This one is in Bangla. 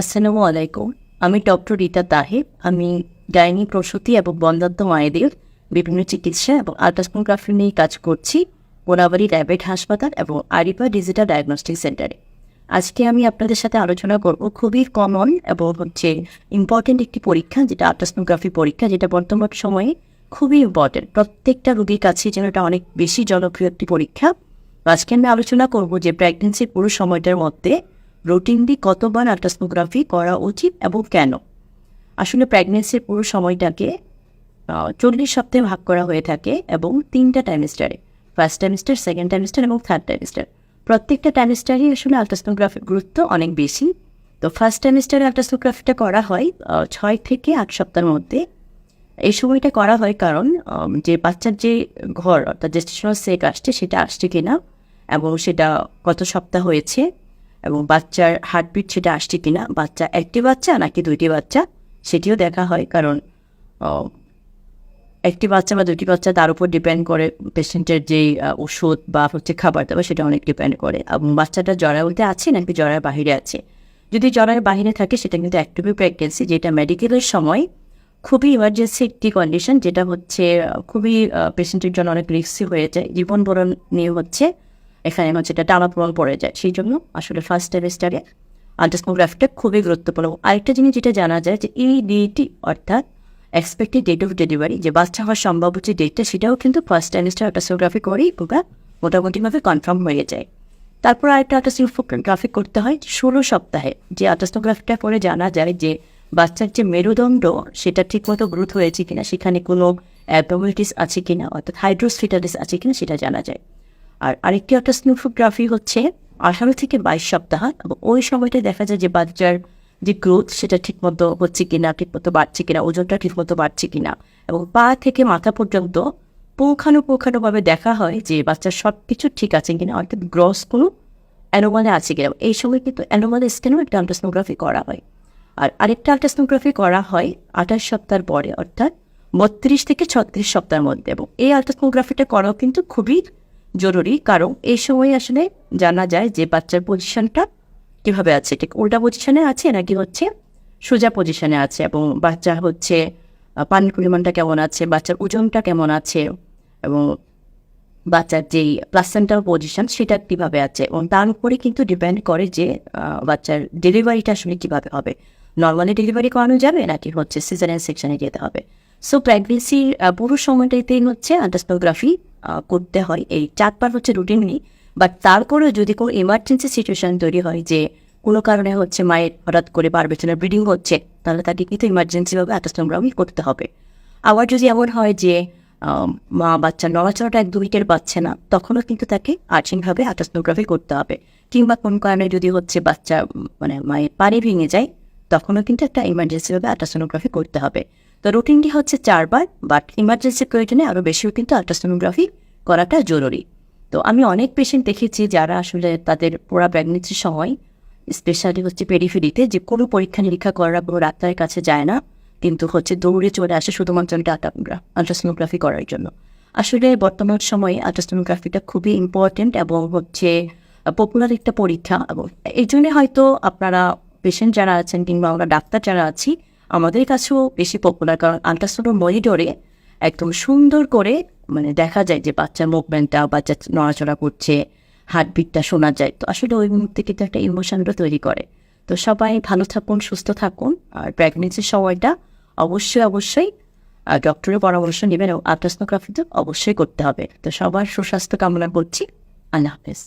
আসসালামু আলাইকুম। আমি ডক্টর রিতা তাহিব। আমি গাইনি প্রসূতি এবং বন্ধ্যাত্ব মায়েদের বিভিন্ন চিকিৎসা এবং আল্ট্রাসোনোগ্রাফি নিয়ে কাজ করছি কোনাবাড়ি র্যাবেট হাসপাতাল এবং আরিফা ডিজিটাল ডায়াগনস্টিক সেন্টারে। আজকে আমি আপনাদের সাথে আলোচনা করব খুবই কমন এবং ইম্পর্টেন্ট একটি পরীক্ষা, যেটা আল্ট্রাসোনোগ্রাফি পরীক্ষা, যেটা বর্তমান সময়ে খুবই ইম্পর্টেন্ট। প্রত্যেকটা রোগীর কাছে যেন এটা অনেক বেশি জনপ্রিয় একটি পরীক্ষা। আজকে আমি আলোচনা করব যে প্রেগনেন্সির পুরো সময়টার মধ্যে রুটিনলি কতবার আল্ট্রাসোনোগ্রাফি করা উচিত এবং কেন। আসলে প্রেগনেন্সির পুরো সময়টাকে 40 সপ্তাহে ভাগ করা হয়ে থাকে এবং 3টা ট্রাইমেস্টারে, ফার্স্ট ট্রাইমেস্টার, সেকেন্ড ট্রাইমেস্টার এবং থার্ড ট্রাইমেস্টার। প্রত্যেকটা ট্রাইমেস্টারই আসলে আল্ট্রাসোনোগ্রাফির গুরুত্ব অনেক বেশি। তো ফার্স্ট ট্রাইমেস্টারে আল্ট্রাসোনোগ্রাফিটা করা হয় 6 থেকে 8 সপ্তাহের মধ্যে। এই সময়টা করা হয় কারণ যে বাচ্চার যে ঘর অর্থাৎ জেস্টেশনাল সেক আসছে সেটা আসছে কিনা এবং সেটা কত সপ্তাহ হয়েছে এবং বাচ্চার হার্টবিট সেটা আসছে কিনা, বাচ্চা একটি বাচ্চা নাকি দুইটি বাচ্চা সেটিও দেখা হয়। কারণ একটি বাচ্চা বা দুটি বাচ্চা তার উপর ডিপেন্ড করে পেশেন্টের যেই ওষুধ বা খাবার দাবার, সেটা অনেক ডিপেন্ড করে। এবং বাচ্চাটা জরায়ুতে আছে নাকি জরায়ের বাহিরে আছে। যদি জরায়ের বাহিরে থাকে সেটা কিন্তু অ্যাক্টিভ প্রেগনেন্সি, যেটা মেডিকেলের সময় খুবই ইমার্জেন্সি একটি কন্ডিশন, যেটা খুবই পেশেন্টের জন্য অনেক রিস্কি হয়ে যায়, জীবন বরণ নিয়ে এখানে এটা টানাপোড়েন পড়ে যায়। সেই জন্য আসলে ফার্স্ট ট্রাইমেস্টারে আল্ট্রাসোনোগ্রাফিটা খুবই গুরুত্বপূর্ণ। আরেকটা জিনিস যেটা জানা যায় যে EDT অর্থাৎ এক্সপেক্টেড ডেট অফ ডেলিভারি, যে বাচ্চা হওয়ার সম্ভাব্য যে ডেটটা, সেটাও কিন্তু ফার্স্ট ট্রাইমেস্টার আল্ট্রাসোনোগ্রাফি করেই মোটামুটিভাবে কনফার্ম হয়ে যায়। তারপর আরেকটা আল্ট্রাসোনোগ্রাফি করতে হয় 16 সপ্তাহে, যে আল্ট্রাসোনোগ্রাফিটা করে জানা যায় যে বাচ্চার যে মেরুদণ্ড সেটা ঠিকমতো গ্রোথ হয়েছে কিনা, সেখানে কোনো অ্যাবনর্মালিটিস আছে কিনা অর্থাৎ হাইড্রোসফিটালিস আছে কিনা সেটা জানা যায়। আর আরেকটি আল্ট্রাসোনোগ্রাফি হচ্ছে 18 থেকে 22 সপ্তাহ, এবং ওই সময়টায় দেখা যায় যে বাচ্চার যে গ্রোথ সেটা ঠিকমতো হচ্ছে কিনা, ঠিকমতো বাড়ছে কিনা, ওজনটা ঠিকমতো বাড়ছে কিনা, এবং পা থেকে মাথা পর্যন্ত পুঙ্খানুপুঙ্খানুভাবে দেখা হয় যে বাচ্চার সব কিছু ঠিক আছে কিনা, অর্থাৎ গ্রস কোনো অ্যানোমালি আছে কিনা। এই সময় কিন্তু অ্যানোমালি স্ক্যানও একটা আল্ট্রাসোনোগ্রাফি করা হয়। আর আরেকটা আল্ট্রাসোনোগ্রাফি করা হয় 28 সপ্তাহ পরে, অর্থাৎ 32 থেকে 36 সপ্তাহের মধ্যে। এবং এই আল্ট্রাসোনোগ্রাফিটা করাও কিন্তু খুবই জরুরি, কারণ এই সময় আসলে জানা যায় যে বাচ্চার পজিশনটা কীভাবে আছে, ঠিক উল্টা পজিশনে আছে নাকি সোজা পজিশনে আছে, এবং বাচ্চা পানির পরিমাণটা কেমন আছে, বাচ্চার ওজনটা কেমন আছে, এবং বাচ্চার যেই প্লাসেন্টাল পজিশন সেটা কীভাবে আছে, এবং তার উপরে কিন্তু ডিপেন্ড করে যে বাচ্চার ডেলিভারিটা আসলে কীভাবে হবে। নর্মালি ডেলিভারি করানো যাবে নাকি সিজারিয়ান সেকশনে যেতে হবে। সো প্রেগনেন্সির পুরো সময়টাতেই আল্ট্রাসোনোগ্রাফি করতে হয়। এই 4বার রুটিনলি। বাট তারপরেও যদি কোনো ইমার্জেন্সি সিচুয়েশন তৈরি হয় যে কোনো কারণে মায়ের হঠাৎ করে বারবেচনার ব্লিডিং হচ্ছে, তাহলে তাকে কিন্তু ইমার্জেন্সিভাবে আল্ট্রাসোনোগ্রাফি করতে হবে। আবার যদি এমন হয় যে মা বাচ্চার নড়াচড়াটা একদমই টের পাচ্ছে না, তখনও কিন্তু তাকে আর্জেন্টভাবে আল্ট্রাসোনোগ্রাফি করতে হবে। কিংবা কোনো কারণে যদি বাচ্চা মায়ের পানি ভেঙে যায়, তখনও কিন্তু একটা ইমার্জেন্সিভাবে আল্ট্রাসোনোগ্রাফি করতে হবে। তো রুটিনটি 4বার, বাট ইমার্জেন্সি প্রয়োজনে আরও বেশিও কিন্তু আল্ট্রাসোনোগ্রাফি করাটা জরুরি। তো আমি অনেক পেশেন্ট দেখেছি যারা আসলে তাদের পুরা প্রেগনেন্সির সময়, স্পেশালি পেরিফেরিতে, যে কোনো পরীক্ষা নিরীক্ষা করার কোনো ডাক্তারের কাছে যায় না, কিন্তু দৌড়ে চলে আসে শুধুমাত্র আল্ট্রাসোনোগ্রাফি করার জন্য। আসলে বর্তমান সময়ে আল্ট্রাসোনোগ্রাফিটা খুবই ইম্পর্টেন্ট এবং পপুলার একটা পরীক্ষা, এবং এই জন্যে হয়তো আপনারা পেশেন্ট যারা আছেন কিংবা আমরা ডাক্তার যারা আছি, আমাদের কাছেও বেশি পপুলার। কারণ আল্ট্রাসাউন্ড মনিটরে একদম সুন্দর করে দেখা যায় যে বাচ্চার মুভমেন্টটা, বাচ্চা নড়াচড়া করছে, হার্টবিটটা শোনা যায়। তো আসলে ওই মুহূর্তে কিন্তু একটা ইমোশনটা তৈরি করে। তো সবাই ভালো থাকুন, সুস্থ থাকুন। আর প্রেগনেন্সির সময়টা অবশ্যই ডক্টরের পরামর্শ নেবেন এবং আল্ট্রাসোনোগ্রাফি তো অবশ্যই করতে হবে। তো সবার সুস্বাস্থ্য কামনা করছি। আল্লাহ হাফেজ।